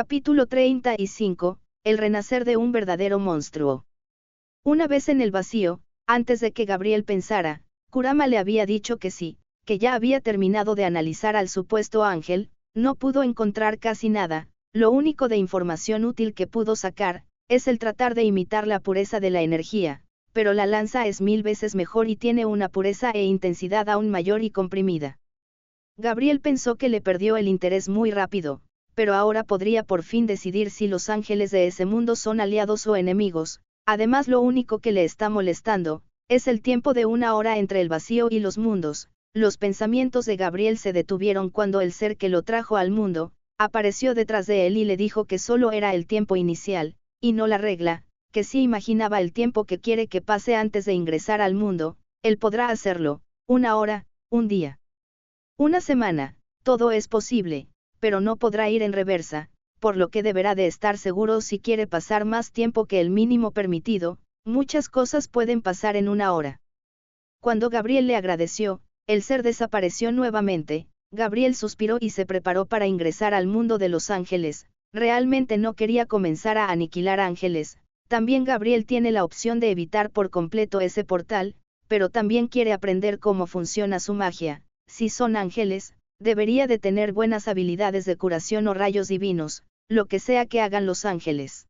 Capítulo 35, el renacer de un verdadero monstruo. Una vez en el vacío, antes de que Gabriel pensara, Kurama le había dicho que sí, que ya había terminado de analizar al supuesto ángel, no pudo encontrar casi nada, lo único de información útil que pudo sacar, es el tratar de imitar la pureza de la energía, pero la lanza es 1000 veces mejor y tiene una pureza e intensidad aún mayor y comprimida. Gabriel pensó que le perdió el interés muy rápido, pero ahora podría por fin decidir si los ángeles de ese mundo son aliados o enemigos. Además, lo único que le está molestando, es el tiempo de 1 hora entre el vacío y los mundos. Los pensamientos de Gabriel se detuvieron cuando el ser que lo trajo al mundo, apareció detrás de él y le dijo que solo era el tiempo inicial, y no la regla, que si imaginaba el tiempo que quiere que pase antes de ingresar al mundo, él podrá hacerlo, 1 hora, un día. Una semana, todo es posible, pero no podrá ir en reversa, por lo que deberá de estar seguro si quiere pasar más tiempo que el mínimo permitido. Muchas cosas pueden pasar en 1 hora. Cuando Gabriel le agradeció, el ser desapareció nuevamente. Gabriel suspiró y se preparó para ingresar al mundo de los ángeles. Realmente no quería comenzar a aniquilar ángeles. También Gabriel tiene la opción de evitar por completo ese portal, pero también quiere aprender cómo funciona su magia. Si son ángeles, debería de tener buenas habilidades de curación o rayos divinos, lo que sea que hagan los ángeles.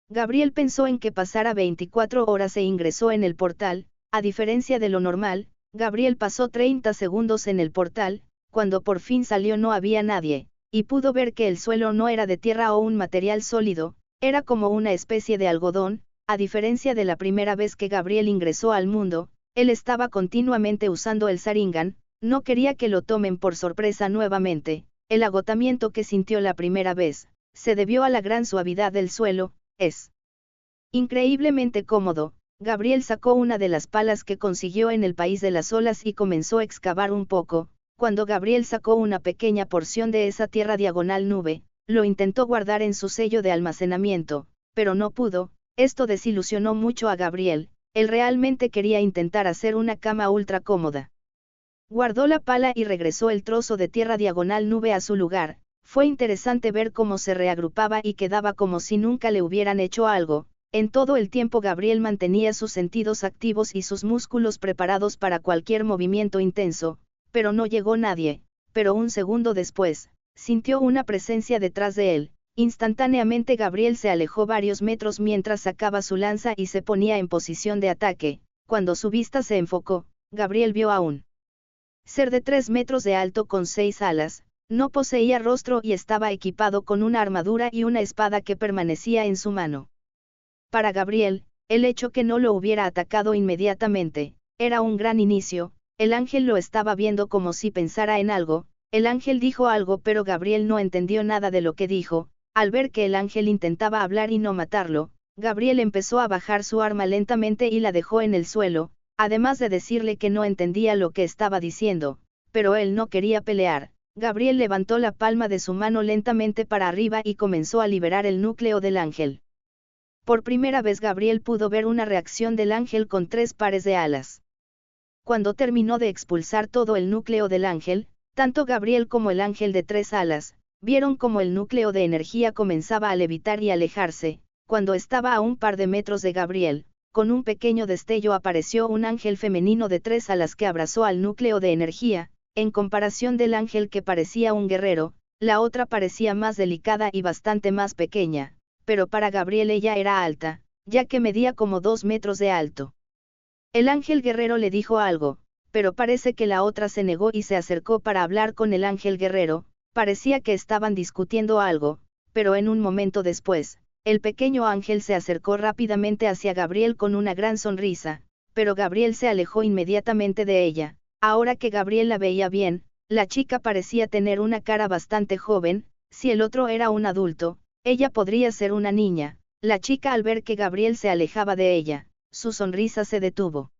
Gabriel pensó en que pasara 24 horas e ingresó en el portal. A diferencia de lo normal, Gabriel pasó 30 segundos en el portal. Cuando por fin salió no había nadie, y pudo ver que el suelo no era de tierra o un material sólido, era como una especie de algodón. A diferencia de la primera vez que Gabriel ingresó al mundo, él estaba continuamente usando el Sharingan. No quería que lo tomen por sorpresa nuevamente. El agotamiento que sintió la primera vez, se debió a la gran suavidad del suelo. Es increíblemente cómodo. Gabriel sacó una de las palas que consiguió en el país de las olas y comenzó a excavar un poco. Cuando Gabriel sacó una pequeña porción de esa tierra diagonal nube, lo intentó guardar en su sello de almacenamiento, pero no pudo. Esto desilusionó mucho a Gabriel. Él realmente quería intentar hacer una cama ultra cómoda. Guardó la pala y regresó el trozo de tierra diagonal nube a su lugar. Fue interesante ver cómo se reagrupaba y quedaba como si nunca le hubieran hecho algo. En todo el tiempo Gabriel mantenía sus sentidos activos y sus músculos preparados para cualquier movimiento intenso, pero no llegó nadie. Pero un segundo después, sintió una presencia detrás de él. Instantáneamente Gabriel se alejó varios metros mientras sacaba su lanza y se ponía en posición de ataque. Cuando su vista se enfocó, Gabriel vio a un ser de 3 metros de alto con 6 alas. No poseía rostro y estaba equipado con una armadura y una espada que permanecía en su mano. Para Gabriel, el hecho que no lo hubiera atacado inmediatamente, era un gran inicio. El ángel lo estaba viendo como si pensara en algo. El ángel dijo algo pero Gabriel no entendió nada de lo que dijo. Al ver que el ángel intentaba hablar y no matarlo, Gabriel empezó a bajar su arma lentamente y la dejó en el suelo, además de decirle que no entendía lo que estaba diciendo, pero él no quería pelear. Gabriel levantó la palma de su mano lentamente para arriba y comenzó a liberar el núcleo del ángel. Por primera vez Gabriel pudo ver una reacción del ángel con 3 pares de alas. Cuando terminó de expulsar todo el núcleo del ángel, tanto Gabriel como el ángel de 3 alas, vieron como el núcleo de energía comenzaba a levitar y alejarse. Cuando estaba a un par de metros de Gabriel, con un pequeño destello apareció un ángel femenino de 3 alas que abrazó al núcleo de energía. En comparación del ángel que parecía un guerrero, la otra parecía más delicada y bastante más pequeña, pero para Gabriel ella era alta, ya que medía como 2 metros de alto. El ángel guerrero le dijo algo, pero parece que la otra se negó y se acercó para hablar con el ángel guerrero. Parecía que estaban discutiendo algo, pero en un momento después, el pequeño ángel se acercó rápidamente hacia Gabriel con una gran sonrisa, pero Gabriel se alejó inmediatamente de ella. Ahora que Gabriel la veía bien, la chica parecía tener una cara bastante joven. Si el otro era un adulto, ella podría ser una niña. La chica, al ver que Gabriel se alejaba de ella, su sonrisa se detuvo.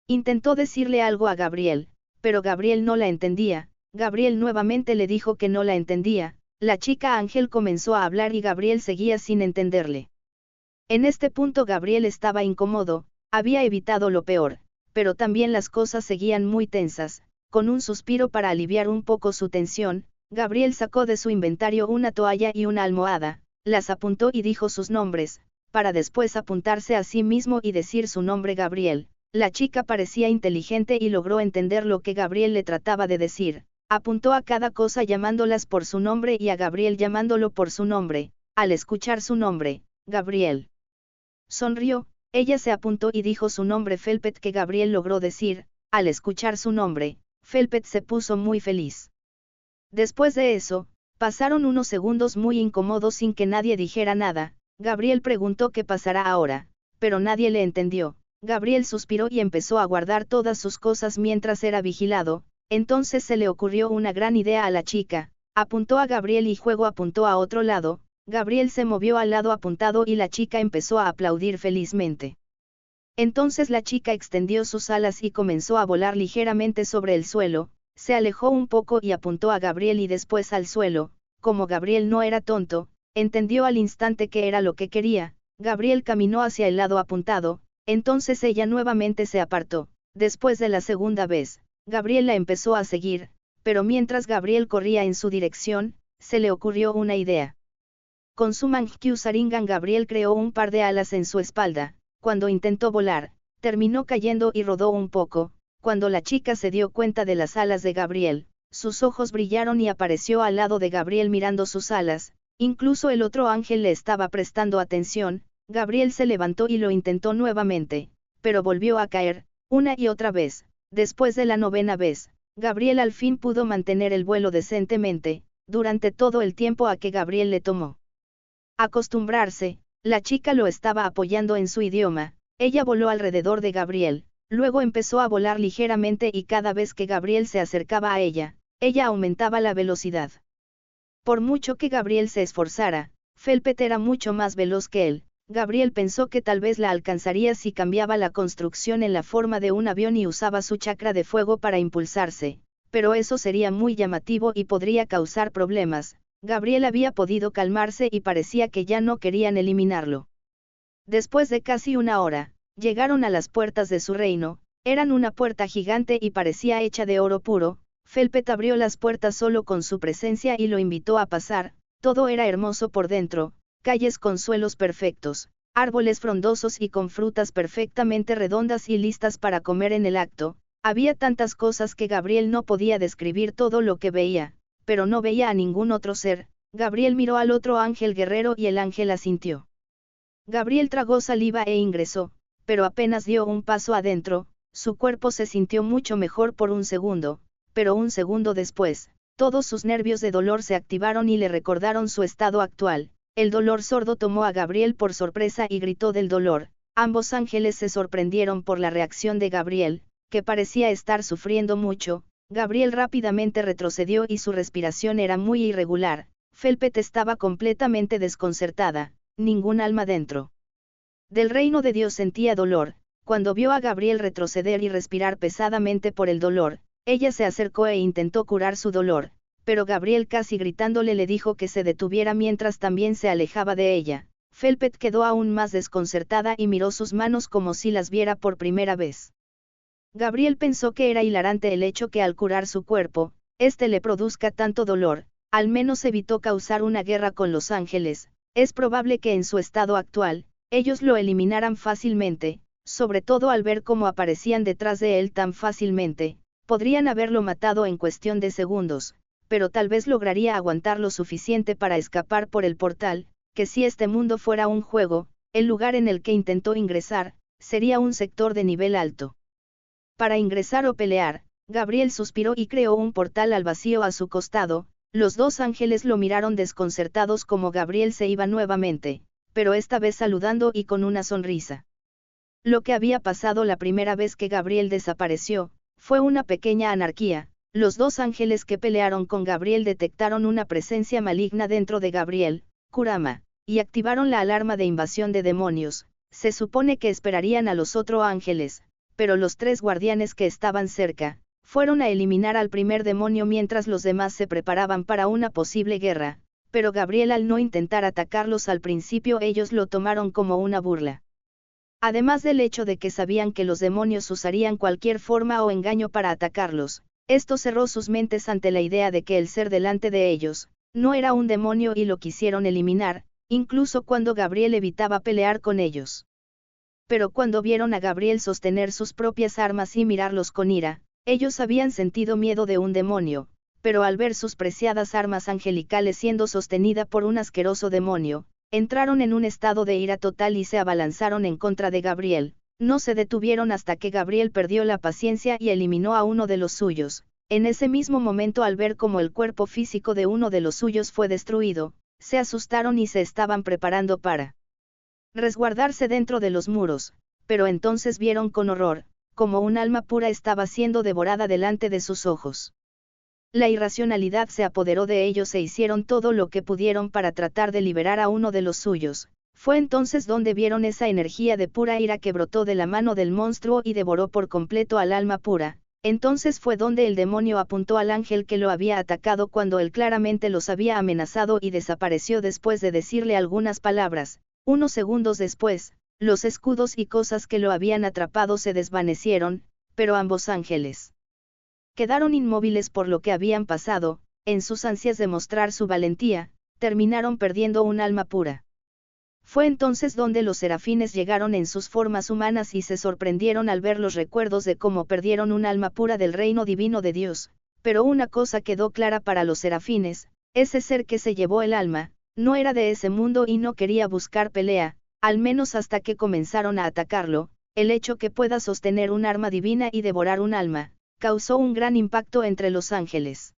Intentó decirle algo a Gabriel, pero Gabriel no la entendía. Gabriel nuevamente le dijo que no la entendía. La chica ángel comenzó a hablar y Gabriel seguía sin entenderle. En este punto Gabriel estaba incómodo. Había evitado lo peor, pero también las cosas seguían muy tensas. Con un suspiro para aliviar un poco su tensión, Gabriel sacó de su inventario una toalla y una almohada, las apuntó y dijo sus nombres, para después apuntarse a sí mismo y decir su nombre Gabriel. La chica parecía inteligente y logró entender lo que Gabriel le trataba de decir. Apuntó a cada cosa llamándolas por su nombre y a Gabriel llamándolo por su nombre. Al escuchar su nombre, Gabriel sonrió, ella se apuntó y dijo su nombre Felpet que Gabriel logró decir. Al escuchar su nombre, Felpet se puso muy feliz. Después de eso, pasaron unos segundos muy incómodos sin que nadie dijera nada. Gabriel preguntó qué pasará ahora, pero nadie le entendió. Gabriel suspiró y empezó a guardar todas sus cosas mientras era vigilado. Entonces se le ocurrió una gran idea a la chica. Apuntó a Gabriel y luego apuntó a otro lado. Gabriel se movió al lado apuntado y la chica empezó a aplaudir felizmente. Entonces la chica extendió sus alas y comenzó a volar ligeramente sobre el suelo. Se alejó un poco y apuntó a Gabriel y después al suelo. Como Gabriel no era tonto, entendió al instante qué era lo que quería. Gabriel caminó hacia el lado apuntado. Entonces ella nuevamente se apartó. Después de la segunda vez, Gabriel la empezó a seguir, pero mientras Gabriel corría en su dirección, se le ocurrió una idea. Con su Mangkyu Sharingan Gabriel creó un par de alas en su espalda. Cuando intentó volar, terminó cayendo y rodó un poco. Cuando la chica se dio cuenta de las alas de Gabriel, sus ojos brillaron y apareció al lado de Gabriel mirando sus alas. Incluso el otro ángel le estaba prestando atención. Gabriel se levantó y lo intentó nuevamente, pero volvió a caer, una y otra vez. Después de la novena vez, Gabriel al fin pudo mantener el vuelo decentemente, durante todo el tiempo a que Gabriel le tomó acostumbrarse. La chica lo estaba apoyando en su idioma. Ella voló alrededor de Gabriel, luego empezó a volar ligeramente y cada vez que Gabriel se acercaba a ella, ella aumentaba la velocidad. Por mucho que Gabriel se esforzara, Felpet era mucho más veloz que él. Gabriel pensó que tal vez la alcanzaría si cambiaba la construcción en la forma de un avión y usaba su chakra de fuego para impulsarse, pero eso sería muy llamativo y podría causar problemas. Gabriel había podido calmarse y parecía que ya no querían eliminarlo. Después de casi una hora, llegaron a las puertas de su reino. Eran una puerta gigante y parecía hecha de oro puro. Felpet abrió las puertas solo con su presencia y lo invitó a pasar. Todo era hermoso por dentro. Calles con suelos perfectos, árboles frondosos y con frutas perfectamente redondas y listas para comer en el acto. Había tantas cosas que Gabriel no podía describir todo lo que veía, pero no veía a ningún otro ser. Gabriel miró al otro ángel guerrero y el ángel asintió. Gabriel tragó saliva e ingresó, pero apenas dio un paso adentro, su cuerpo se sintió mucho mejor por un segundo, pero un segundo después, todos sus nervios de dolor se activaron y le recordaron su estado actual. El dolor sordo tomó a Gabriel por sorpresa y gritó del dolor. Ambos ángeles se sorprendieron por la reacción de Gabriel, que parecía estar sufriendo mucho. Gabriel rápidamente retrocedió y su respiración era muy irregular. Felpet estaba completamente desconcertada, ningún alma dentro del reino de Dios sentía dolor. Cuando vio a Gabriel retroceder y respirar pesadamente por el dolor, ella se acercó e intentó curar su dolor. Pero Gabriel casi gritándole le dijo que se detuviera mientras también se alejaba de ella. Felpet quedó aún más desconcertada y miró sus manos como si las viera por primera vez. Gabriel pensó que era hilarante el hecho que al curar su cuerpo, le produzca tanto dolor. Al menos evitó causar una guerra con los ángeles. Es probable que en su estado actual, ellos lo eliminaran fácilmente, sobre todo al ver cómo aparecían detrás de él tan fácilmente. Podrían haberlo matado en cuestión de segundos, pero tal vez lograría aguantar lo suficiente para escapar por el portal, que si este mundo fuera un juego, el lugar en el que intentó ingresar, sería un sector de nivel alto. Para ingresar o pelear, Gabriel suspiró y creó un portal al vacío a su costado. Los dos ángeles lo miraron desconcertados como Gabriel se iba nuevamente, pero esta vez saludando y con una sonrisa. Lo que había pasado la primera vez que Gabriel desapareció, fue una pequeña anarquía. Los dos ángeles que pelearon con Gabriel detectaron una presencia maligna dentro de Gabriel, Kurama, y activaron la alarma de invasión de demonios. Se supone que esperarían a los otros ángeles, pero los tres guardianes que estaban cerca, fueron a eliminar al primer demonio mientras los demás se preparaban para una posible guerra, pero Gabriel al no intentar atacarlos al principio ellos lo tomaron como una burla. Además del hecho de que sabían que los demonios usarían cualquier forma o engaño para atacarlos, Esto cerró sus mentes ante la idea de que el ser delante de ellos, no era un demonio y lo quisieron eliminar, incluso cuando Gabriel evitaba pelear con ellos. Pero cuando vieron a Gabriel sostener sus propias armas y mirarlos con ira, ellos habían sentido miedo de un demonio, pero al ver sus preciadas armas angelicales siendo sostenida por un asqueroso demonio, entraron en un estado de ira total y se abalanzaron en contra de Gabriel. No se detuvieron hasta que Gabriel perdió la paciencia y eliminó a uno de los suyos. En ese mismo momento, al ver cómo el cuerpo físico de uno de los suyos fue destruido, se asustaron y se estaban preparando para resguardarse dentro de los muros, pero entonces vieron con horror, como un alma pura estaba siendo devorada delante de sus ojos. La irracionalidad se apoderó de ellos e hicieron todo lo que pudieron para tratar de liberar a uno de los suyos. Fue entonces donde vieron esa energía de pura ira que brotó de la mano del monstruo y devoró por completo al alma pura. Entonces fue donde el demonio apuntó al ángel que lo había atacado cuando él claramente los había amenazado y desapareció después de decirle algunas palabras. Unos segundos después, los escudos y cosas que lo habían atrapado se desvanecieron, pero ambos ángeles quedaron inmóviles por lo que habían pasado. En sus ansias de mostrar su valentía, terminaron perdiendo un alma pura. Fue entonces donde los serafines llegaron en sus formas humanas y se sorprendieron al ver los recuerdos de cómo perdieron un alma pura del reino divino de Dios. Pero una cosa quedó clara para los serafines: ese ser que se llevó el alma, no era de ese mundo y no quería buscar pelea, al menos hasta que comenzaron a atacarlo. El hecho que pueda sostener un arma divina y devorar un alma, causó un gran impacto entre los ángeles.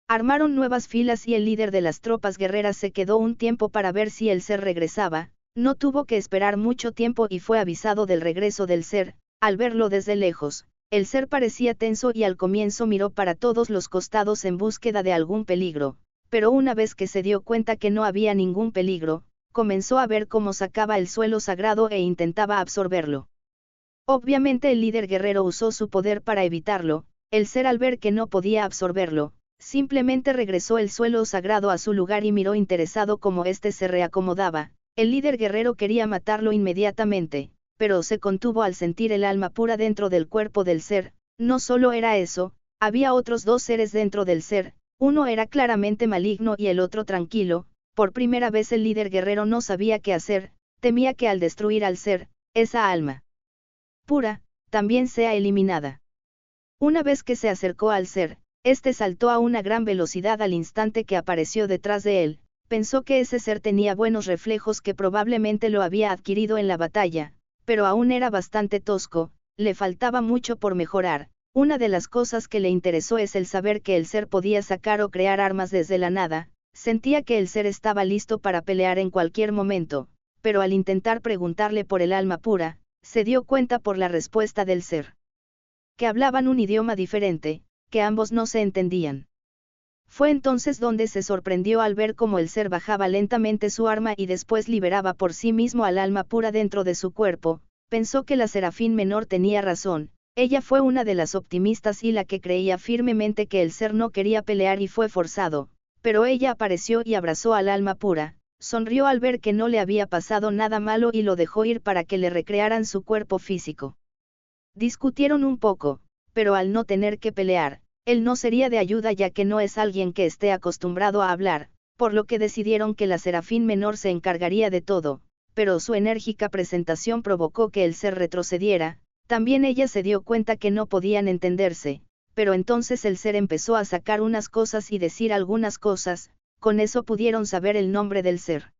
Armaron nuevas filas y el líder de las tropas guerreras se quedó un tiempo para ver si el ser regresaba. No tuvo que esperar mucho tiempo y fue avisado del regreso del ser. Al verlo desde lejos, el ser parecía tenso y al comienzo miró para todos los costados en búsqueda de algún peligro, pero una vez que se dio cuenta que no había ningún peligro, comenzó a ver cómo sacaba el suelo sagrado e intentaba absorberlo. Obviamente el líder guerrero usó su poder para evitarlo. El ser, al ver que no podía absorberlo, simplemente regresó el suelo sagrado a su lugar y miró interesado cómo éste se reacomodaba. El líder guerrero quería matarlo inmediatamente, pero se contuvo al sentir el alma pura dentro del cuerpo del ser. No solo era eso, había otros dos seres dentro del ser, uno era claramente maligno y el otro tranquilo. Por primera vez el líder guerrero no sabía qué hacer, temía que al destruir al ser, esa alma pura, también sea eliminada. Una vez que se acercó al ser, este saltó a una gran velocidad al instante que apareció detrás de él. Pensó que ese ser tenía buenos reflejos, que probablemente lo había adquirido en la batalla, pero aún era bastante tosco, le faltaba mucho por mejorar. Una de las cosas que le interesó es el saber que el ser podía sacar o crear armas desde la nada. Sentía que el ser estaba listo para pelear en cualquier momento, pero al intentar preguntarle por el alma pura, se dio cuenta por la respuesta del ser que hablaban un idioma diferente, que ambos no se entendían. Fue entonces donde se sorprendió al ver cómo el ser bajaba lentamente su arma y después liberaba por sí mismo al alma pura dentro de su cuerpo. Pensó que la serafín menor tenía razón. Ella fue una de las optimistas y la que creía firmemente que el ser no quería pelear y fue forzado, pero ella apareció y abrazó al alma pura. Sonrió al ver que no le había pasado nada malo y lo dejó ir para que le recrearan su cuerpo físico. Discutieron un poco, pero al no tener que pelear, él no sería de ayuda ya que no es alguien que esté acostumbrado a hablar, por lo que decidieron que la serafín menor se encargaría de todo, pero su enérgica presentación provocó que el ser retrocediera. También ella se dio cuenta que no podían entenderse, pero entonces el ser empezó a sacar unas cosas y decir algunas cosas. Con eso pudieron saber el nombre del ser.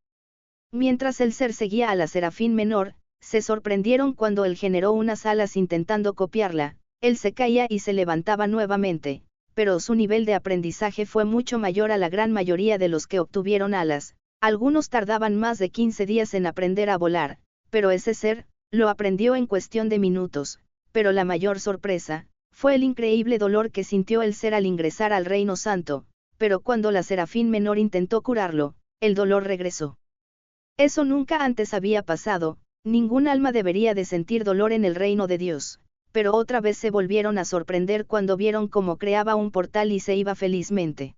Mientras el ser seguía a la serafín menor, se sorprendieron cuando él generó unas alas intentando copiarla. Él se caía y se levantaba nuevamente, pero su nivel de aprendizaje fue mucho mayor a la gran mayoría de los que obtuvieron alas. Algunos tardaban más de 15 días en aprender a volar, pero ese ser lo aprendió en cuestión de minutos. Pero la mayor sorpresa fue el increíble dolor que sintió el ser al ingresar al Reino Santo. Pero cuando la serafín menor intentó curarlo, el dolor regresó. Eso nunca antes había pasado. Ningún alma debería de sentir dolor en el reino de Dios. Pero otra vez se volvieron a sorprender cuando vieron cómo creaba un portal y se iba felizmente.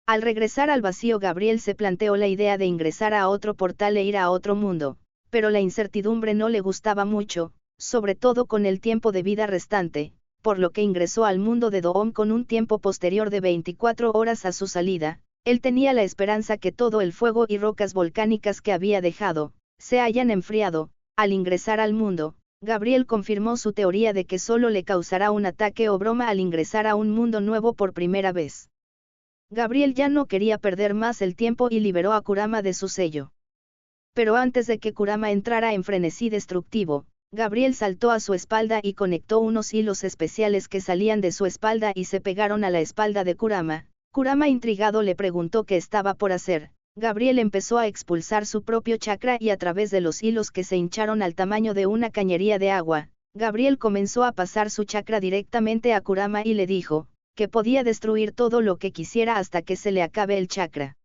Al regresar al vacío, Gabriel se planteó la idea de ingresar a otro portal e ir a otro mundo, pero la incertidumbre no le gustaba mucho, sobre todo con el tiempo de vida restante. por lo que ingresó al mundo de Doom con un tiempo posterior de 24 horas a su salida. Él tenía la esperanza que todo el fuego y rocas volcánicas que había dejado, se hayan enfriado. Al ingresar al mundo, Gabriel confirmó su teoría de que solo le causará un ataque o broma al ingresar a un mundo nuevo por primera vez. Gabriel ya no quería perder más el tiempo y liberó a Kurama de su sello. Pero antes de que Kurama entrara en frenesí destructivo, Gabriel saltó a su espalda y conectó unos hilos especiales que salían de su espalda y se pegaron a la espalda de Kurama. Kurama intrigado le preguntó qué estaba por hacer. Gabriel empezó a expulsar su propio chakra y a través de los hilos que se hincharon al tamaño de una cañería de agua, Gabriel comenzó a pasar su chakra directamente a Kurama y le dijo, que podía destruir todo lo que quisiera hasta que se le acabe el chakra.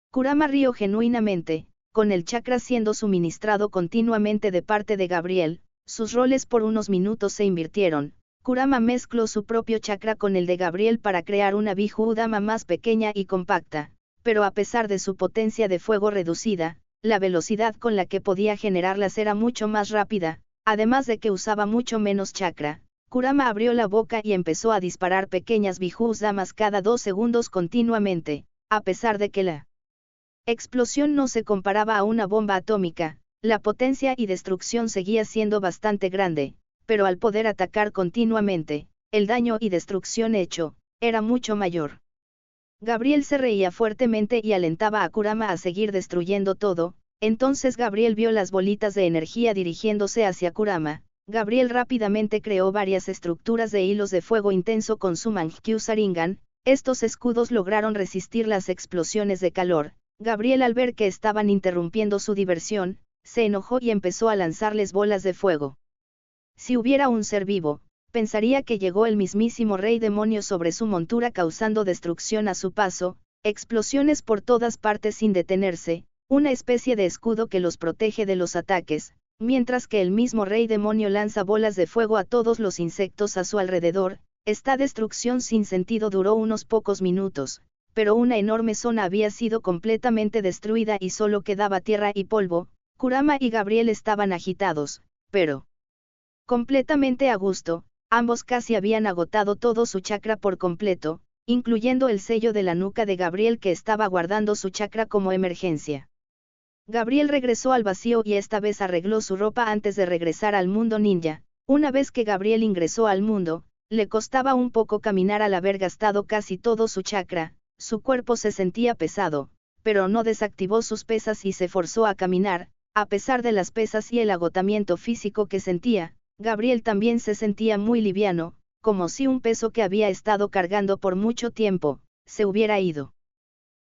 Kurama rió genuinamente, con el chakra siendo suministrado continuamente de parte de Gabriel, sus roles por unos minutos se invirtieron. Kurama mezcló su propio chakra con el de Gabriel para crear una Biju-Dama más pequeña y compacta, pero a pesar de su potencia de fuego reducida, la velocidad con la que podía generarlas era mucho más rápida, además de que usaba mucho menos chakra. Kurama abrió la boca y empezó a disparar pequeñas Biju-Damas cada 2 segundos continuamente, a pesar de que la explosión no se comparaba a una bomba atómica, la potencia y destrucción seguía siendo bastante grande, pero al poder atacar continuamente, el daño y destrucción hecho, era mucho mayor. Gabriel se reía fuertemente y alentaba a Kurama a seguir destruyendo todo. Entonces Gabriel vio las bolitas de energía dirigiéndose hacia Kurama. Gabriel rápidamente creó varias estructuras de hilos de fuego intenso con su Mangekyo Sharingan. Estos escudos lograron resistir las explosiones de calor. Gabriel, al ver que estaban interrumpiendo su diversión, se enojó y empezó a lanzarles bolas de fuego. Si hubiera un ser vivo, pensaría que llegó el mismísimo rey demonio sobre su montura causando destrucción a su paso, explosiones por todas partes sin detenerse, una especie de escudo que los protege de los ataques, mientras que el mismo rey demonio lanza bolas de fuego a todos los insectos a su alrededor. Esta destrucción sin sentido duró unos pocos minutos, pero una enorme zona había sido completamente destruida y solo quedaba tierra y polvo. Kurama y Gabriel estaban agitados, pero completamente a gusto. Ambos casi habían agotado todo su chakra por completo, incluyendo el sello de la nuca de Gabriel que estaba guardando su chakra como emergencia. Gabriel regresó al vacío y esta vez arregló su ropa antes de regresar al mundo ninja. Una vez que Gabriel ingresó al mundo, le costaba un poco caminar al haber gastado casi todo su chakra, su cuerpo se sentía pesado, pero no desactivó sus pesas y se forzó a caminar. A pesar de las pesas y el agotamiento físico que sentía, Gabriel también se sentía muy liviano, como si un peso que había estado cargando por mucho tiempo, se hubiera ido.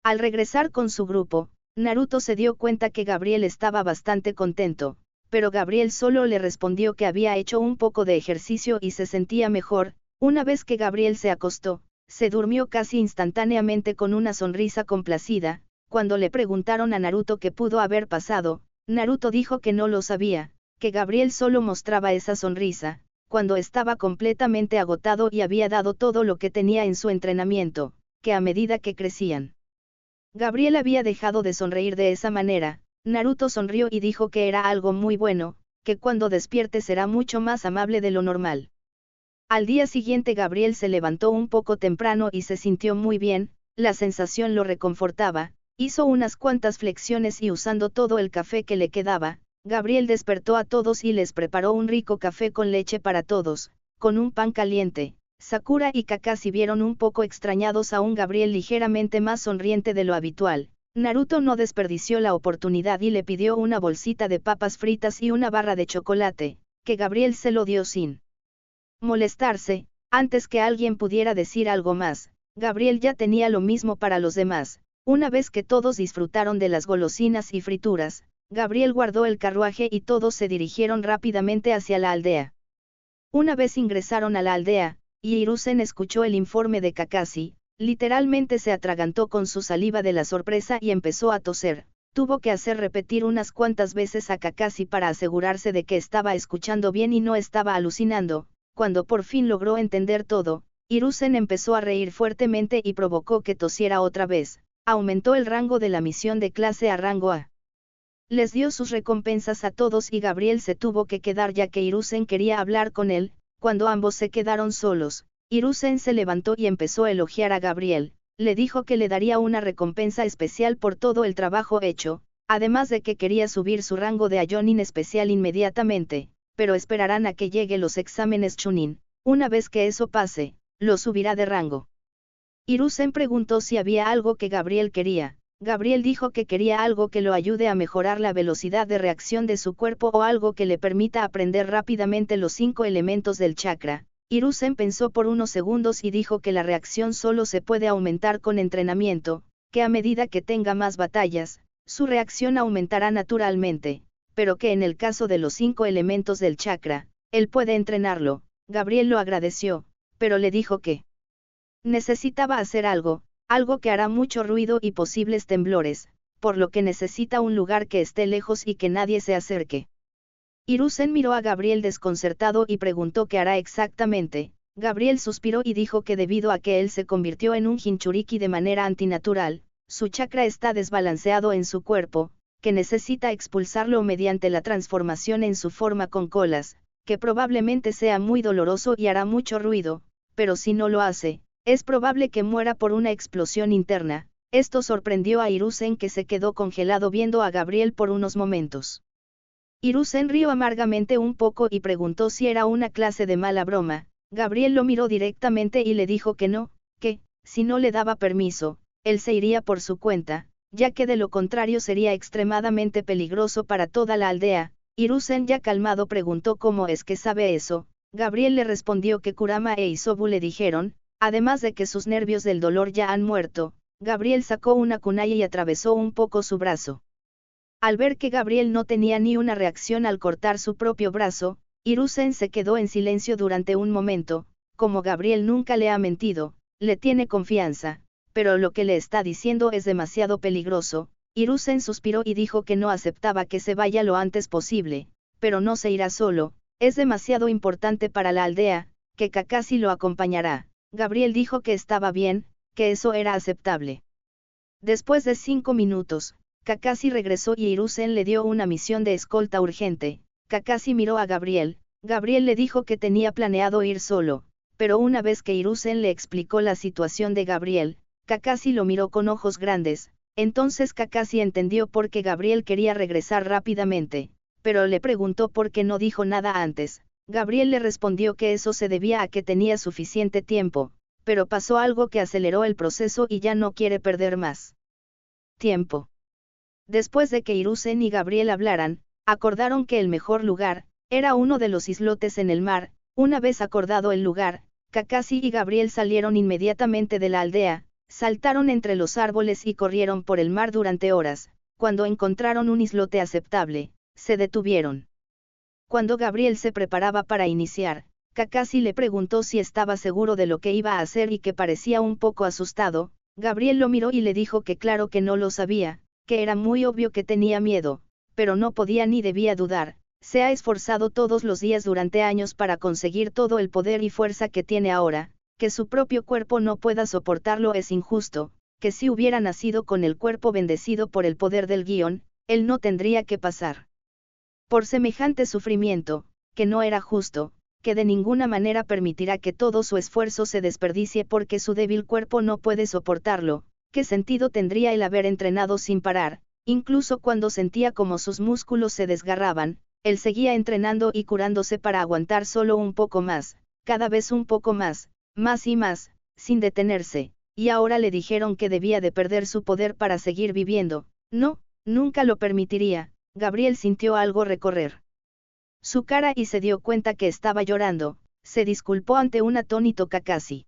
Al regresar con su grupo, Naruto se dio cuenta que Gabriel estaba bastante contento, pero Gabriel solo le respondió que había hecho un poco de ejercicio y se sentía mejor. Una vez que Gabriel se acostó, se durmió casi instantáneamente con una sonrisa complacida. Cuando le preguntaron a Naruto qué pudo haber pasado, Naruto dijo que no lo sabía, que Gabriel solo mostraba esa sonrisa, cuando estaba completamente agotado y había dado todo lo que tenía en su entrenamiento, que a medida que crecían, Gabriel había dejado de sonreír de esa manera. Naruto sonrió y dijo que era algo muy bueno, que cuando despierte será mucho más amable de lo normal. Al día siguiente Gabriel se levantó un poco temprano y se sintió muy bien, la sensación lo reconfortaba, hizo unas cuantas flexiones y usando todo el café que le quedaba, Gabriel despertó a todos y les preparó un rico café con leche para todos, con un pan caliente. Sakura y Kakashi vieron un poco extrañados a un Gabriel ligeramente más sonriente de lo habitual. Naruto no desperdició la oportunidad y le pidió una bolsita de papas fritas y una barra de chocolate, que Gabriel se lo dio sin molestarse. Antes que alguien pudiera decir algo más, Gabriel ya tenía lo mismo para los demás. Una vez que todos disfrutaron de las golosinas y frituras, Gabriel guardó el carruaje y todos se dirigieron rápidamente hacia la aldea. Una vez ingresaron a la aldea, y Hiruzen escuchó el informe de Kakashi, literalmente se atragantó con su saliva de la sorpresa y empezó a toser. Tuvo que hacer repetir unas cuantas veces a Kakashi para asegurarse de que estaba escuchando bien y no estaba alucinando. Cuando por fin logró entender todo, Hiruzen empezó a reír fuertemente y provocó que tosiera otra vez. Aumentó el rango de la misión de clase a rango A. Les dio sus recompensas a todos y Gabriel se tuvo que quedar ya que Hiruzen quería hablar con él. Cuando ambos se quedaron solos, Hiruzen se levantó y empezó a elogiar a Gabriel, le dijo que le daría una recompensa especial por todo el trabajo hecho, además de que quería subir su rango de Ayonin especial inmediatamente, pero esperarán a que llegue los exámenes Chunin, una vez que eso pase, lo subirá de rango. Hiruzen preguntó si había algo que Gabriel quería. Gabriel dijo que quería algo que lo ayude a mejorar la velocidad de reacción de su cuerpo o algo que le permita aprender rápidamente los 5 elementos del chakra. Hiruzen pensó por unos segundos y dijo que la reacción solo se puede aumentar con entrenamiento, que a medida que tenga más batallas, su reacción aumentará naturalmente, pero que en el caso de los 5 elementos del chakra, él puede entrenarlo. Gabriel lo agradeció, pero le dijo que necesitaba hacer algo que hará mucho ruido y posibles temblores, por lo que necesita un lugar que esté lejos y que nadie se acerque. Hiruzen miró a Gabriel desconcertado y preguntó qué hará exactamente. Gabriel suspiró y dijo que debido a que él se convirtió en un Jinchuriki de manera antinatural, su chakra está desbalanceado en su cuerpo, que necesita expulsarlo mediante la transformación en su forma con colas, que probablemente sea muy doloroso y hará mucho ruido, pero si no lo hace, es probable que muera por una explosión interna. Esto sorprendió a Hiruzen, que se quedó congelado viendo a Gabriel por unos momentos. Hiruzen rió amargamente un poco y preguntó si era una clase de mala broma. Gabriel lo miró directamente y le dijo que no, que, si no le daba permiso, él se iría por su cuenta, ya que de lo contrario sería extremadamente peligroso para toda la aldea. Hiruzen, ya calmado, preguntó cómo es que sabe eso. Gabriel le respondió que Kurama e Isobu le dijeron, además de que sus nervios del dolor ya han muerto. Gabriel sacó una kunai y atravesó un poco su brazo. Al ver que Gabriel no tenía ni una reacción al cortar su propio brazo, Hiruzen se quedó en silencio durante un momento. Como Gabriel nunca le ha mentido, le tiene confianza, pero lo que le está diciendo es demasiado peligroso. Hiruzen suspiró y dijo que no aceptaba que se vaya lo antes posible, pero no se irá solo, es demasiado importante para la aldea, que Kakashi lo acompañará. Gabriel dijo que estaba bien, que eso era aceptable. Después de 5 minutos, Kakashi regresó y Hiruzen le dio una misión de escolta urgente. Kakashi miró a Gabriel. Gabriel le dijo que tenía planeado ir solo, pero una vez que Hiruzen le explicó la situación de Gabriel, Kakashi lo miró con ojos grandes. Entonces Kakashi entendió por qué Gabriel quería regresar rápidamente, pero le preguntó por qué no dijo nada antes. Gabriel le respondió que eso se debía a que tenía suficiente tiempo, pero pasó algo que aceleró el proceso y ya no quiere perder más tiempo. Después de que Hiruzen y Gabriel hablaran, acordaron que el mejor lugar era uno de los islotes en el mar. Una vez acordado el lugar, Kakashi y Gabriel salieron inmediatamente de la aldea, saltaron entre los árboles y corrieron por el mar durante horas. Cuando encontraron un islote aceptable, se detuvieron. Cuando Gabriel se preparaba para iniciar, Kakashi le preguntó si estaba seguro de lo que iba a hacer y que parecía un poco asustado. Gabriel lo miró y le dijo que claro que no lo sabía, que era muy obvio que tenía miedo, pero no podía ni debía dudar. Se ha esforzado todos los días durante años para conseguir todo el poder y fuerza que tiene ahora. Que su propio cuerpo no pueda soportarlo es injusto, que si hubiera nacido con el cuerpo bendecido por el poder del guión, él no tendría que pasar por semejante sufrimiento, que no era justo, que de ninguna manera permitirá que todo su esfuerzo se desperdicie porque su débil cuerpo no puede soportarlo. ¿Qué sentido tendría el haber entrenado sin parar? Incluso cuando sentía como sus músculos se desgarraban, él seguía entrenando y curándose para aguantar solo un poco más, cada vez un poco más y más, sin detenerse, y ahora le dijeron que debía de perder su poder para seguir viviendo. No, nunca lo permitiría. Gabriel sintió algo recorrer su cara y se dio cuenta que estaba llorando. Se disculpó ante un atónito Kakashi.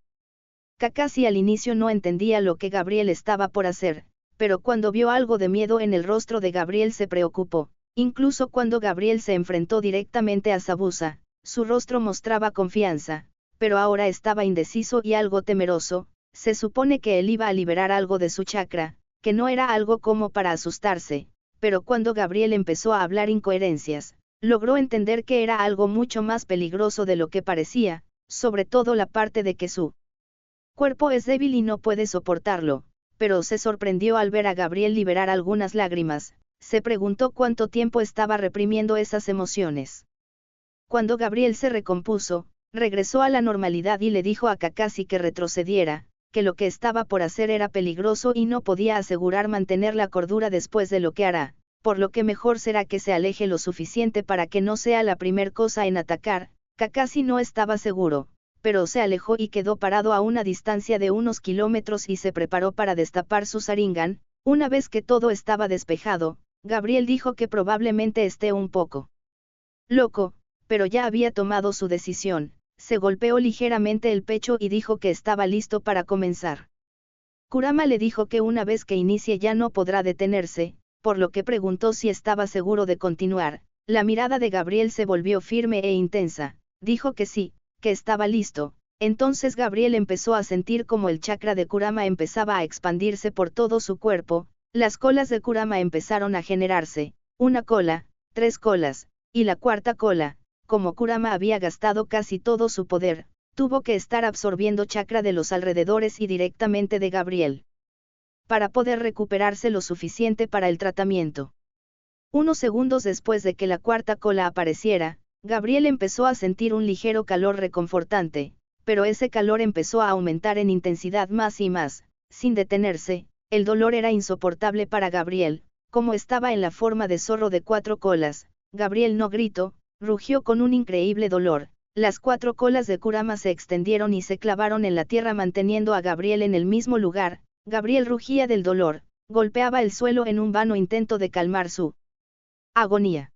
Kakashi al inicio no entendía lo que Gabriel estaba por hacer, pero cuando vio algo de miedo en el rostro de Gabriel se preocupó. Incluso cuando Gabriel se enfrentó directamente a Zabuza, su rostro mostraba confianza, pero ahora estaba indeciso y algo temeroso. Se supone que él iba a liberar algo de su chakra, que no era algo como para asustarse, pero cuando Gabriel empezó a hablar incoherencias, logró entender que era algo mucho más peligroso de lo que parecía, sobre todo la parte de que su cuerpo es débil y no puede soportarlo, pero se sorprendió al ver a Gabriel liberar algunas lágrimas. Se preguntó cuánto tiempo estaba reprimiendo esas emociones. Cuando Gabriel se recompuso, regresó a la normalidad y le dijo a Kakashi que retrocediera, que lo que estaba por hacer era peligroso y no podía asegurar mantener la cordura después de lo que hará, por lo que mejor será que se aleje lo suficiente para que no sea la primer cosa en atacar. Kakashi no estaba seguro, pero se alejó y quedó parado a una distancia de unos kilómetros y se preparó para destapar su Sharingan. Una vez que todo estaba despejado, Gabriel dijo que probablemente esté un poco loco, pero ya había tomado su decisión. Se golpeó ligeramente el pecho y dijo que estaba listo para comenzar. Kurama le dijo que una vez que inicie ya no podrá detenerse, por lo que preguntó si estaba seguro de continuar. La mirada de Gabriel se volvió firme e intensa. Dijo que sí, que estaba listo. Entonces Gabriel empezó a sentir como el chakra de Kurama empezaba a expandirse por todo su cuerpo. Las colas de Kurama empezaron a generarse, una cola, 3 colas, y la cuarta cola. Como Kurama había gastado casi todo su poder, tuvo que estar absorbiendo chakra de los alrededores y directamente de Gabriel, para poder recuperarse lo suficiente para el tratamiento. Unos segundos después de que la cuarta cola apareciera, Gabriel empezó a sentir un ligero calor reconfortante, pero ese calor empezó a aumentar en intensidad más y más, sin detenerse. El dolor era insoportable para Gabriel, como estaba en la forma de zorro de 4 colas. Gabriel no gritó, rugió con un increíble dolor. Las 4 colas de Kurama se extendieron y se clavaron en la tierra manteniendo a Gabriel en el mismo lugar. Gabriel rugía del dolor, golpeaba el suelo en un vano intento de calmar su agonía.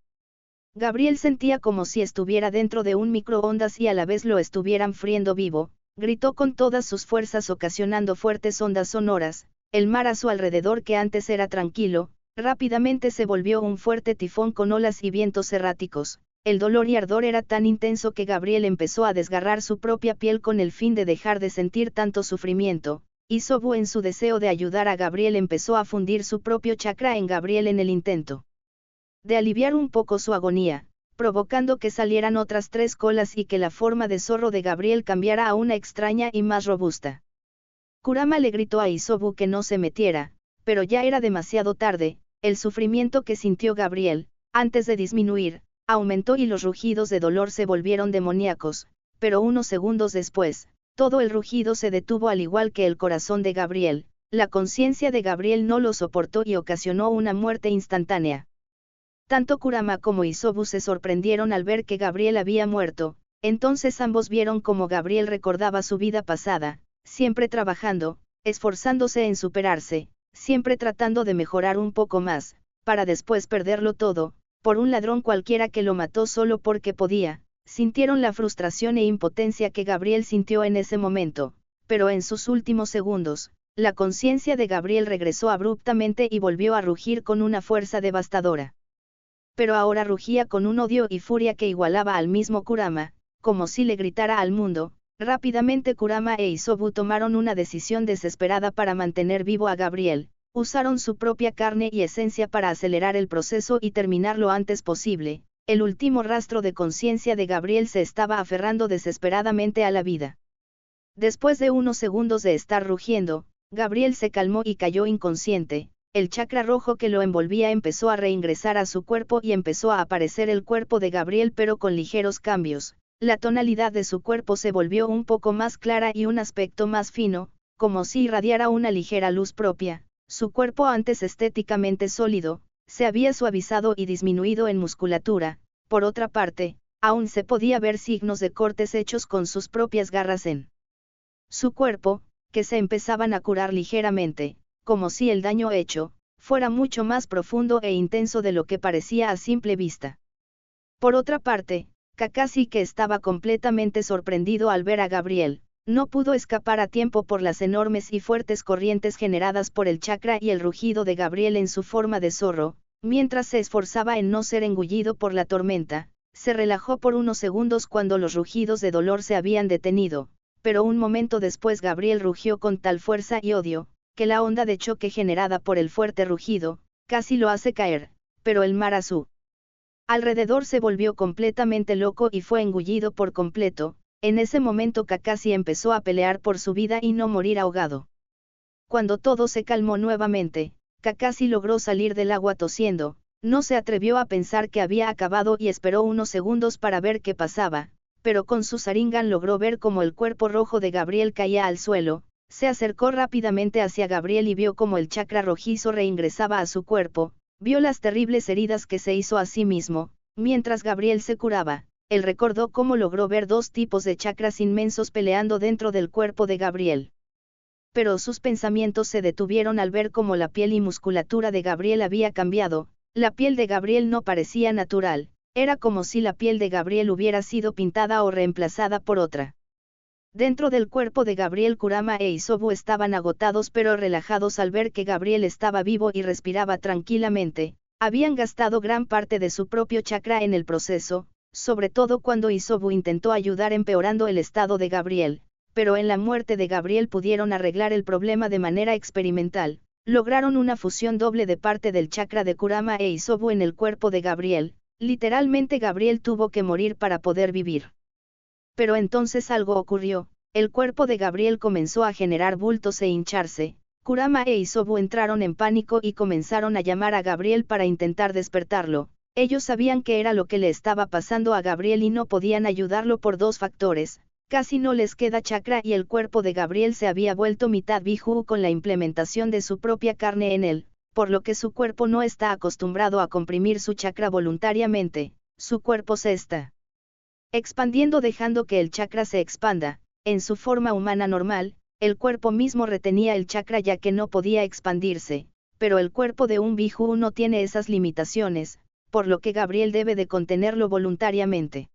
Gabriel sentía como si estuviera dentro de un microondas y a la vez lo estuvieran friendo vivo. Gritó con todas sus fuerzas ocasionando fuertes ondas sonoras. El mar a su alrededor, que antes era tranquilo, rápidamente se volvió un fuerte tifón con olas y vientos erráticos. El dolor y ardor era tan intenso que Gabriel empezó a desgarrar su propia piel con el fin de dejar de sentir tanto sufrimiento. Isobu, en su deseo de ayudar a Gabriel, empezó a fundir su propio chakra en Gabriel en el intento de aliviar un poco su agonía, provocando que salieran otras 3 colas y que la forma de zorro de Gabriel cambiara a una extraña y más robusta. Kurama le gritó a Isobu que no se metiera, pero ya era demasiado tarde. El sufrimiento que sintió Gabriel, antes de disminuir, aumentó y los rugidos de dolor se volvieron demoníacos, pero unos segundos después, todo el rugido se detuvo al igual que el corazón de Gabriel. La conciencia de Gabriel no lo soportó y ocasionó una muerte instantánea. Tanto Kurama como Isobu se sorprendieron al ver que Gabriel había muerto. Entonces ambos vieron cómo Gabriel recordaba su vida pasada, siempre trabajando, esforzándose en superarse, siempre tratando de mejorar un poco más, para después perderlo todo, por un ladrón cualquiera que lo mató solo porque podía. Sintieron la frustración e impotencia que Gabriel sintió en ese momento, pero en sus últimos segundos, la conciencia de Gabriel regresó abruptamente y volvió a rugir con una fuerza devastadora. Pero ahora rugía con un odio y furia que igualaba al mismo Kurama, como si le gritara al mundo. Rápidamente Kurama e Isobu tomaron una decisión desesperada para mantener vivo a Gabriel. Usaron su propia carne y esencia para acelerar el proceso y terminar lo antes posible. El último rastro de conciencia de Gabriel se estaba aferrando desesperadamente a la vida. Después de unos segundos de estar rugiendo, Gabriel se calmó y cayó inconsciente. El chakra rojo que lo envolvía empezó a reingresar a su cuerpo y empezó a aparecer el cuerpo de Gabriel, pero con ligeros cambios. La tonalidad de su cuerpo se volvió un poco más clara y un aspecto más fino, como si irradiara una ligera luz propia. Su cuerpo, antes estéticamente sólido, se había suavizado y disminuido en musculatura. Por otra parte, aún se podía ver signos de cortes hechos con sus propias garras en su cuerpo, que se empezaban a curar ligeramente, como si el daño hecho fuera mucho más profundo e intenso de lo que parecía a simple vista. Por otra parte, Kakashi, que estaba completamente sorprendido al ver a Gabriel, no pudo escapar a tiempo por las enormes y fuertes corrientes generadas por el chakra y el rugido de Gabriel en su forma de zorro. Mientras se esforzaba en no ser engullido por la tormenta, se relajó por unos segundos cuando los rugidos de dolor se habían detenido, pero un momento después Gabriel rugió con tal fuerza y odio, que la onda de choque generada por el fuerte rugido, casi lo hace caer, pero el mar a su alrededor se volvió completamente loco y fue engullido por completo. En ese momento Kakashi empezó a pelear por su vida y no morir ahogado. Cuando todo se calmó nuevamente, Kakashi logró salir del agua tosiendo. No se atrevió a pensar que había acabado y esperó unos segundos para ver qué pasaba, pero con su Sharingan logró ver cómo el cuerpo rojo de Gabriel caía al suelo. Se acercó rápidamente hacia Gabriel y vio cómo el chakra rojizo reingresaba a su cuerpo, vio las terribles heridas que se hizo a sí mismo, mientras Gabriel se curaba. Él recordó cómo logró ver dos tipos de chakras inmensos peleando dentro del cuerpo de Gabriel. Pero sus pensamientos se detuvieron al ver cómo la piel y musculatura de Gabriel había cambiado. La piel de Gabriel no parecía natural, era como si la piel de Gabriel hubiera sido pintada o reemplazada por otra. Dentro del cuerpo de Gabriel, Kurama e Isobu estaban agotados pero relajados al ver que Gabriel estaba vivo y respiraba tranquilamente. Habían gastado gran parte de su propio chakra en el proceso, sobre todo cuando Isobu intentó ayudar empeorando el estado de Gabriel, pero en la muerte de Gabriel pudieron arreglar el problema de manera experimental. Lograron una fusión doble de parte del chakra de Kurama e Isobu en el cuerpo de Gabriel. Literalmente Gabriel tuvo que morir para poder vivir. Pero entonces algo ocurrió, el cuerpo de Gabriel comenzó a generar bultos e hincharse. Kurama e Isobu entraron en pánico y comenzaron a llamar a Gabriel para intentar despertarlo. Ellos sabían qué era lo que le estaba pasando a Gabriel y no podían ayudarlo por dos factores. Casi no les queda chakra y el cuerpo de Gabriel se había vuelto mitad Biju con la implementación de su propia carne en él, por lo que su cuerpo no está acostumbrado a comprimir su chakra voluntariamente. Su cuerpo se está expandiendo dejando que el chakra se expanda. En su forma humana normal, el cuerpo mismo retenía el chakra ya que no podía expandirse, pero el cuerpo de un Biju no tiene esas limitaciones, por lo que Gabriel debe de contenerlo voluntariamente.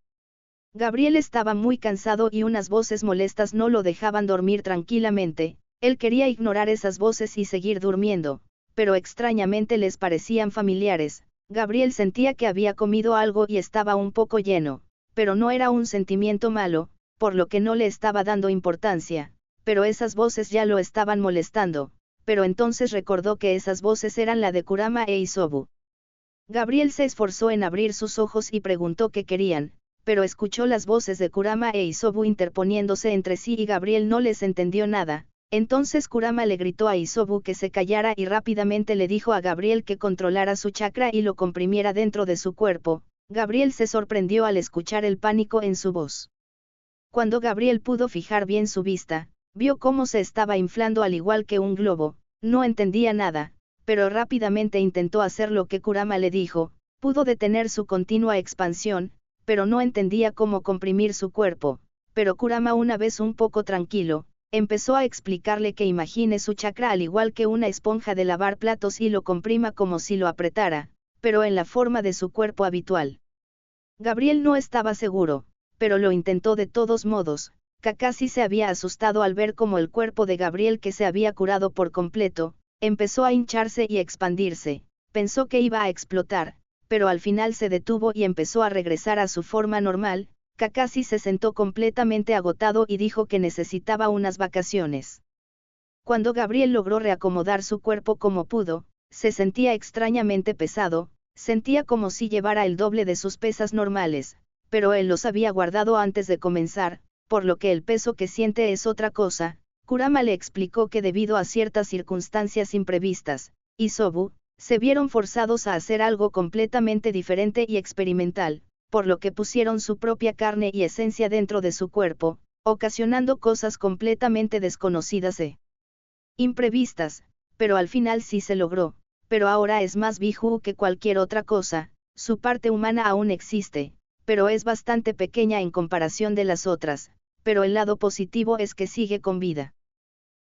Gabriel estaba muy cansado y unas voces molestas no lo dejaban dormir tranquilamente. Él quería ignorar esas voces y seguir durmiendo, pero extrañamente les parecían familiares. Gabriel sentía que había comido algo y estaba un poco lleno, pero no era un sentimiento malo, por lo que no le estaba dando importancia, pero esas voces ya lo estaban molestando. Pero entonces recordó que esas voces eran la de Kurama e Isobu. Gabriel se esforzó en abrir sus ojos y preguntó qué querían, pero escuchó las voces de Kurama e Isobu interponiéndose entre sí y Gabriel no les entendió nada. Entonces Kurama le gritó a Isobu que se callara y rápidamente le dijo a Gabriel que controlara su chakra y lo comprimiera dentro de su cuerpo. Gabriel se sorprendió al escuchar el pánico en su voz. Cuando Gabriel pudo fijar bien su vista, vio cómo se estaba inflando al igual que un globo. No entendía nada, pero rápidamente intentó hacer lo que Kurama le dijo. Pudo detener su continua expansión, pero no entendía cómo comprimir su cuerpo. Pero Kurama, una vez un poco tranquilo, empezó a explicarle que imagine su chakra al igual que una esponja de lavar platos y lo comprima como si lo apretara, pero en la forma de su cuerpo habitual. Gabriel no estaba seguro, pero lo intentó de todos modos. Kakashi se había asustado al ver cómo el cuerpo de Gabriel, que se había curado por completo, empezó a hincharse y expandirse. Pensó que iba a explotar, pero al final se detuvo y empezó a regresar a su forma normal. Kakashi se sentó completamente agotado y dijo que necesitaba unas vacaciones. Cuando Gabriel logró reacomodar su cuerpo como pudo, se sentía extrañamente pesado, sentía como si llevara el doble de sus pesas normales, pero él los había guardado antes de comenzar, por lo que el peso que siente es otra cosa. Kurama le explicó que debido a ciertas circunstancias imprevistas, Isobu, se vieron forzados a hacer algo completamente diferente y experimental, por lo que pusieron su propia carne y esencia dentro de su cuerpo, ocasionando cosas completamente desconocidas e imprevistas, pero al final sí se logró. Pero ahora es más Biju que cualquier otra cosa. Su parte humana aún existe, pero es bastante pequeña en comparación de las otras, pero el lado positivo es que sigue con vida.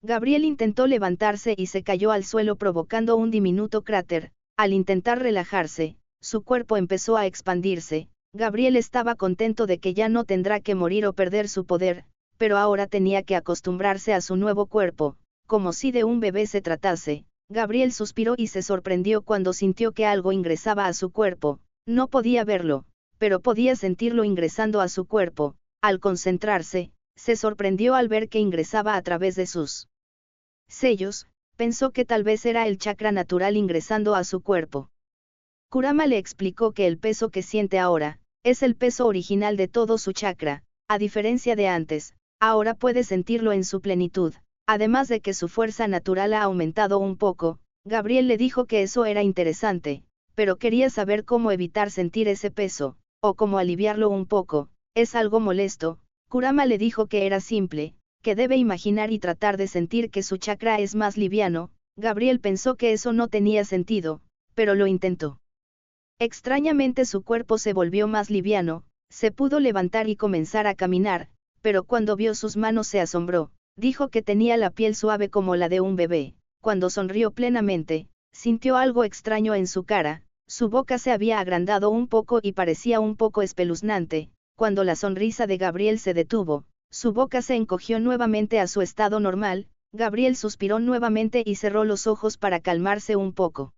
Gabriel intentó levantarse y se cayó al suelo provocando un diminuto cráter. Al intentar relajarse, su cuerpo empezó a expandirse. Gabriel estaba contento de que ya no tendrá que morir o perder su poder, pero ahora tenía que acostumbrarse a su nuevo cuerpo, como si de un bebé se tratase. Gabriel suspiró y se sorprendió cuando sintió que algo ingresaba a su cuerpo. No podía verlo, pero podía sentirlo ingresando a su cuerpo. Al concentrarse, se sorprendió al ver que ingresaba a través de sus sellos. Pensó que tal vez era el chakra natural ingresando a su cuerpo. Kurama le explicó que el peso que siente ahora, es el peso original de todo su chakra. A diferencia de antes, ahora puede sentirlo en su plenitud. Además de que su fuerza natural ha aumentado un poco. Gabriel le dijo que eso era interesante, pero quería saber cómo evitar sentir ese peso, o cómo aliviarlo un poco. es algo molesto. Kurama le dijo que era simple, que debe imaginar y tratar de sentir que su chakra es más liviano. Gabriel pensó que eso no tenía sentido, pero lo intentó. Extrañamente su cuerpo se volvió más liviano, se pudo levantar y comenzar a caminar, pero cuando vio sus manos se asombró, dijo que tenía la piel suave como la de un bebé. Cuando sonrió plenamente, sintió algo extraño en su cara, su boca se había agrandado un poco y parecía un poco espeluznante. Cuando la sonrisa de Gabriel se detuvo, su boca se encogió nuevamente a su estado normal. Gabriel suspiró nuevamente y cerró los ojos para calmarse un poco.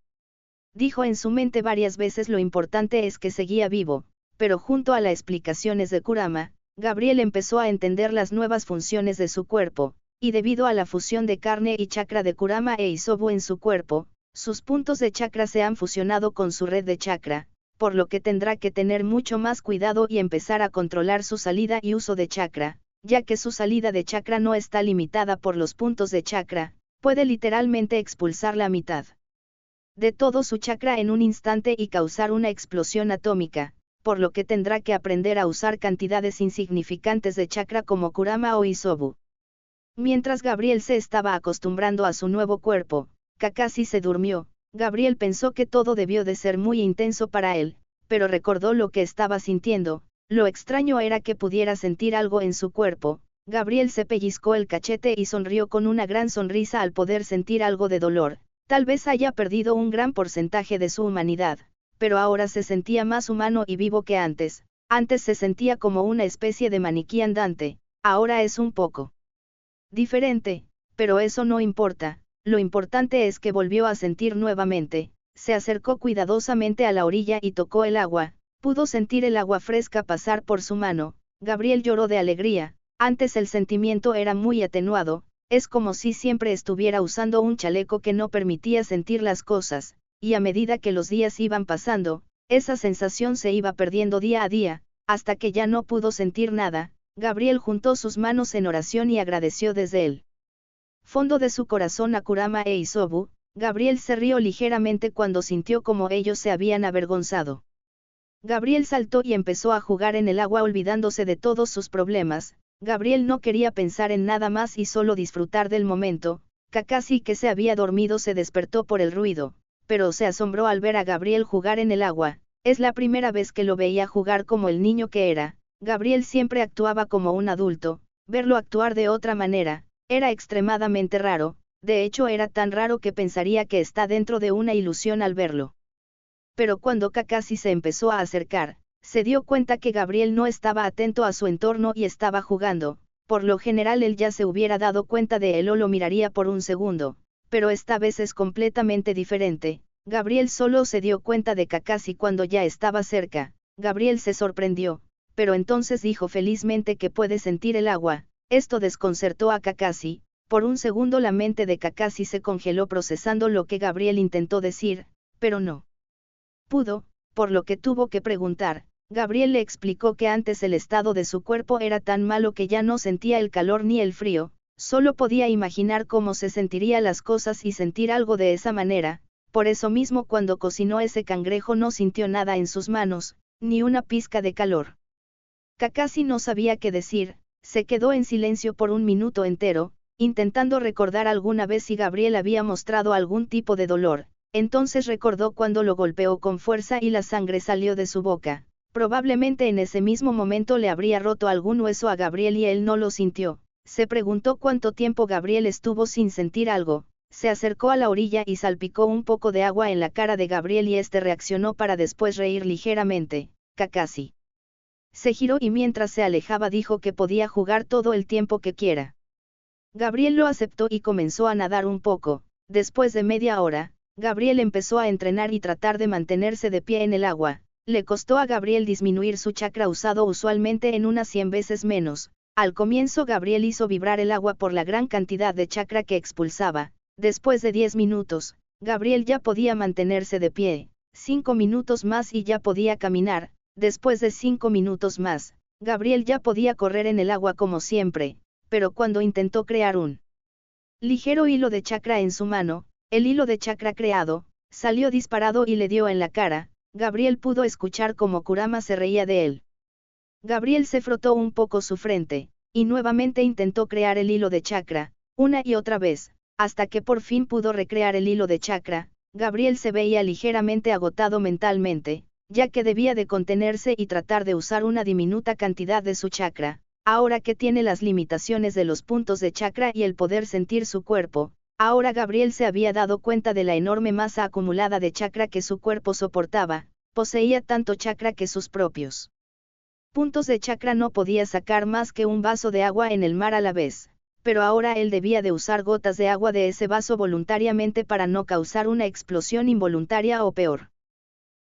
Dijo en su mente varias veces lo importante es que seguía vivo, pero junto a las explicaciones de Kurama, Gabriel empezó a entender las nuevas funciones de su cuerpo, y debido a la fusión de carne y chakra de Kurama e Isobu en su cuerpo, sus puntos de chakra se han fusionado con su red de chakra, por lo que tendrá que tener mucho más cuidado y empezar a controlar su salida y uso de chakra, ya que su salida de chakra no está limitada por los puntos de chakra, puede literalmente expulsar la mitad de todo su chakra en un instante y causar una explosión atómica, por lo que tendrá que aprender a usar cantidades insignificantes de chakra como Kurama o Isobu. Mientras Gabriel se estaba acostumbrando a su nuevo cuerpo, Kakashi se durmió. Gabriel pensó que todo debió de ser muy intenso para él, pero recordó lo que estaba sintiendo. Lo extraño era que pudiera sentir algo en su cuerpo. Gabriel se pellizcó el cachete y sonrió con una gran sonrisa al poder sentir algo de dolor. Tal vez haya perdido un gran porcentaje de su humanidad, pero ahora se sentía más humano y vivo que antes. Antes se sentía como una especie de maniquí andante, ahora es un poco diferente, pero eso no importa. Lo importante es que volvió a sentir nuevamente. Se acercó cuidadosamente a la orilla y tocó el agua. Pudo sentir el agua fresca pasar por su mano. Gabriel lloró de alegría. Antes el sentimiento era muy atenuado. Es como si siempre estuviera usando un chaleco que no permitía sentir las cosas, y a medida que los días iban pasando, esa sensación se iba perdiendo día a día, hasta que ya no pudo sentir nada. Gabriel juntó sus manos en oración y agradeció desde el fondo de su corazón a Kurama e Isobu. Gabriel se rió ligeramente cuando sintió como ellos se habían avergonzado. Gabriel saltó y empezó a jugar en el agua olvidándose de todos sus problemas. Gabriel no quería pensar en nada más y solo disfrutar del momento. Kakashi, que se había dormido, se despertó por el ruido, pero se asombró al ver a Gabriel jugar en el agua. Es la primera vez que lo veía jugar como el niño que era. Gabriel siempre actuaba como un adulto, verlo actuar de otra manera, era extremadamente raro. De hecho era tan raro que pensaría que está dentro de una ilusión al verlo. Pero cuando Kakashi se empezó a acercar, se dio cuenta que Gabriel no estaba atento a su entorno y estaba jugando. Por lo general él ya se hubiera dado cuenta de él o lo miraría por un segundo, pero esta vez es completamente diferente. Gabriel solo se dio cuenta de Kakashi cuando ya estaba cerca. Gabriel se sorprendió, pero entonces dijo felizmente que puede sentir el agua. Esto desconcertó a Kakashi. Por un segundo la mente de Kakashi se congeló procesando lo que Gabriel intentó decir, pero no pudo, por lo que tuvo que preguntar. Gabriel le explicó que antes el estado de su cuerpo era tan malo que ya no sentía el calor ni el frío, solo podía imaginar cómo se sentirían las cosas y sentir algo de esa manera. Por eso mismo cuando cocinó ese cangrejo no sintió nada en sus manos, ni una pizca de calor. Kakashi no sabía qué decir, se quedó en silencio por un minuto entero, intentando recordar alguna vez si Gabriel había mostrado algún tipo de dolor. Entonces recordó cuando lo golpeó con fuerza y la sangre salió de su boca. Probablemente en ese mismo momento le habría roto algún hueso a Gabriel y él no lo sintió. Se preguntó cuánto tiempo Gabriel estuvo sin sentir algo. Se acercó a la orilla y salpicó un poco de agua en la cara de Gabriel y este reaccionó para después reír ligeramente. Kakashi se giró y mientras se alejaba dijo que podía jugar todo el tiempo que quiera. Gabriel lo aceptó y comenzó a nadar un poco. Después de media hora, Gabriel empezó a entrenar y tratar de mantenerse de pie en el agua. Le costó a Gabriel disminuir su chakra usado usualmente en unas 100 veces menos. Al comienzo Gabriel hizo vibrar el agua por la gran cantidad de chakra que expulsaba. Después de 10 minutos, Gabriel ya podía mantenerse de pie. 5 minutos más y ya podía caminar. Después de 5 minutos más, Gabriel ya podía correr en el agua como siempre. Pero cuando intentó crear un ligero hilo de chakra en su mano, el hilo de chakra creado salió disparado y le dio en la cara. Gabriel pudo escuchar cómo Kurama se reía de él. Gabriel se frotó un poco su frente, y nuevamente intentó crear el hilo de chakra, una y otra vez, hasta que por fin pudo recrear el hilo de chakra. Gabriel se veía ligeramente agotado mentalmente, ya que debía de contenerse y tratar de usar una diminuta cantidad de su chakra. Ahora que tiene las limitaciones de los puntos de chakra y el poder sentir su cuerpo, ahora Gabriel se había dado cuenta de la enorme masa acumulada de chakra que su cuerpo soportaba. Poseía tanto chakra que sus propios puntos de chakra no podía sacar más que un vaso de agua en el mar a la vez, pero ahora él debía de usar gotas de agua de ese vaso voluntariamente para no causar una explosión involuntaria o peor.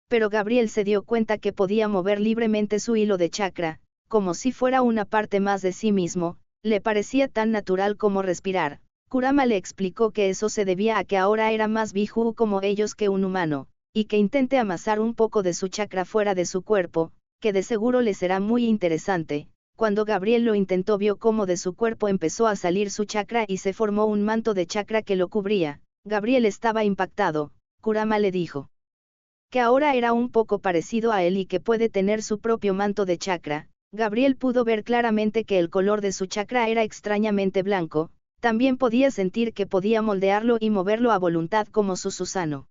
Pero Gabriel se dio cuenta que podía mover libremente su hilo de chakra, como si fuera una parte más de sí mismo. Le parecía tan natural como respirar. Kurama le explicó que eso se debía a que ahora era más Biju como ellos que un humano, y que intente amasar un poco de su chakra fuera de su cuerpo, que de seguro le será muy interesante. Cuando Gabriel lo intentó vio cómo de su cuerpo empezó a salir su chakra y se formó un manto de chakra que lo cubría. Gabriel estaba impactado. Kurama le dijo que ahora era un poco parecido a él y que puede tener su propio manto de chakra. Gabriel pudo ver claramente que el color de su chakra era extrañamente blanco. También podía sentir que podía moldearlo y moverlo a voluntad como su Susano.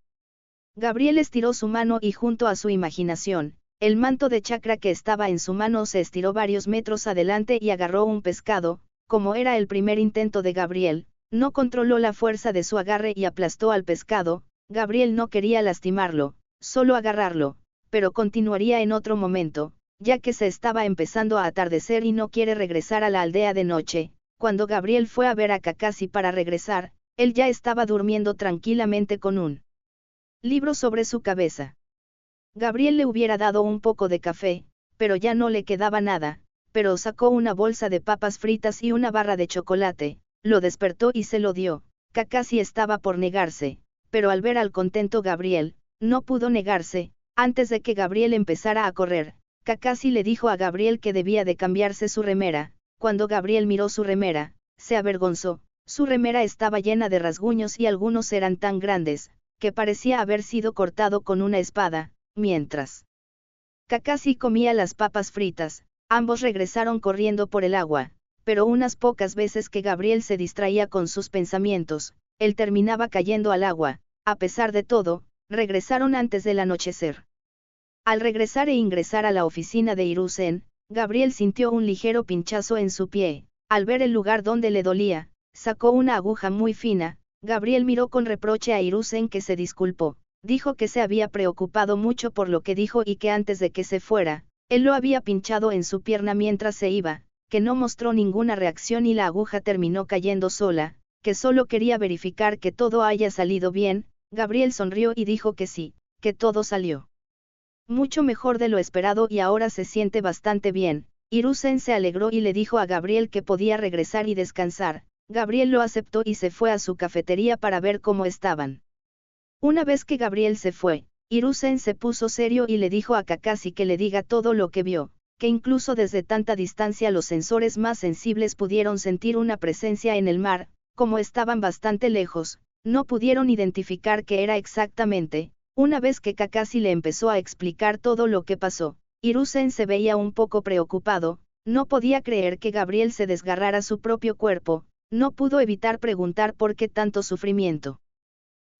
Gabriel estiró su mano y junto a su imaginación, el manto de chakra que estaba en su mano se estiró varios metros adelante y agarró un pescado. Como era el primer intento de Gabriel, no controló la fuerza de su agarre y aplastó al pescado. Gabriel no quería lastimarlo, solo agarrarlo, pero continuaría en otro momento, ya que se estaba empezando a atardecer y no quiere regresar a la aldea de noche. Cuando Gabriel fue a ver a Kakashi para regresar, él ya estaba durmiendo tranquilamente con un libro sobre su cabeza. Gabriel le hubiera dado un poco de café, pero ya no le quedaba nada, pero sacó una bolsa de papas fritas y una barra de chocolate, lo despertó y se lo dio. Kakashi estaba por negarse, pero al ver al contento Gabriel, no pudo negarse. Antes de que Gabriel empezara a correr, Kakashi le dijo a Gabriel que debía de cambiarse su remera. Cuando Gabriel miró su remera, se avergonzó. Su remera estaba llena de rasguños y algunos eran tan grandes, que parecía haber sido cortado con una espada. Mientras Kakashi comía las papas fritas, ambos regresaron corriendo por el agua, pero unas pocas veces que Gabriel se distraía con sus pensamientos, él terminaba cayendo al agua. A pesar de todo, regresaron antes del anochecer. Al regresar e ingresar a la oficina de Hiruzen, Gabriel sintió un ligero pinchazo en su pie. Al ver el lugar donde le dolía, sacó una aguja muy fina. Gabriel miró con reproche a Hiruzen, que se disculpó. Dijo que se había preocupado mucho por lo que dijo y que antes de que se fuera, él lo había pinchado en su pierna mientras se iba, que no mostró ninguna reacción y la aguja terminó cayendo sola, que solo quería verificar que todo haya salido bien. Gabriel sonrió y dijo que sí, que todo salió mucho mejor de lo esperado y ahora se siente bastante bien. Hiruzen se alegró y le dijo a Gabriel que podía regresar y descansar. Gabriel lo aceptó y se fue a su cafetería para ver cómo estaban. Una vez que Gabriel se fue, Hiruzen se puso serio y le dijo a Kakashi que le diga todo lo que vio, que incluso desde tanta distancia los sensores más sensibles pudieron sentir una presencia en el mar. Como estaban bastante lejos, no pudieron identificar qué era exactamente. Una vez que Kakashi le empezó a explicar todo lo que pasó, Hiruzen se veía un poco preocupado. No podía creer que Gabriel se desgarrara su propio cuerpo. No pudo evitar preguntar por qué tanto sufrimiento.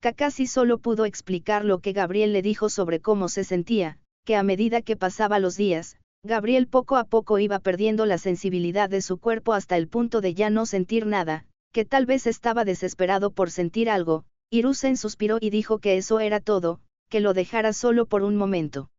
Kakashi solo pudo explicar lo que Gabriel le dijo sobre cómo se sentía, que a medida que pasaba los días, Gabriel poco a poco iba perdiendo la sensibilidad de su cuerpo hasta el punto de ya no sentir nada, que tal vez estaba desesperado por sentir algo. Hiruzen suspiró y dijo que eso era todo, que lo dejara solo por un momento.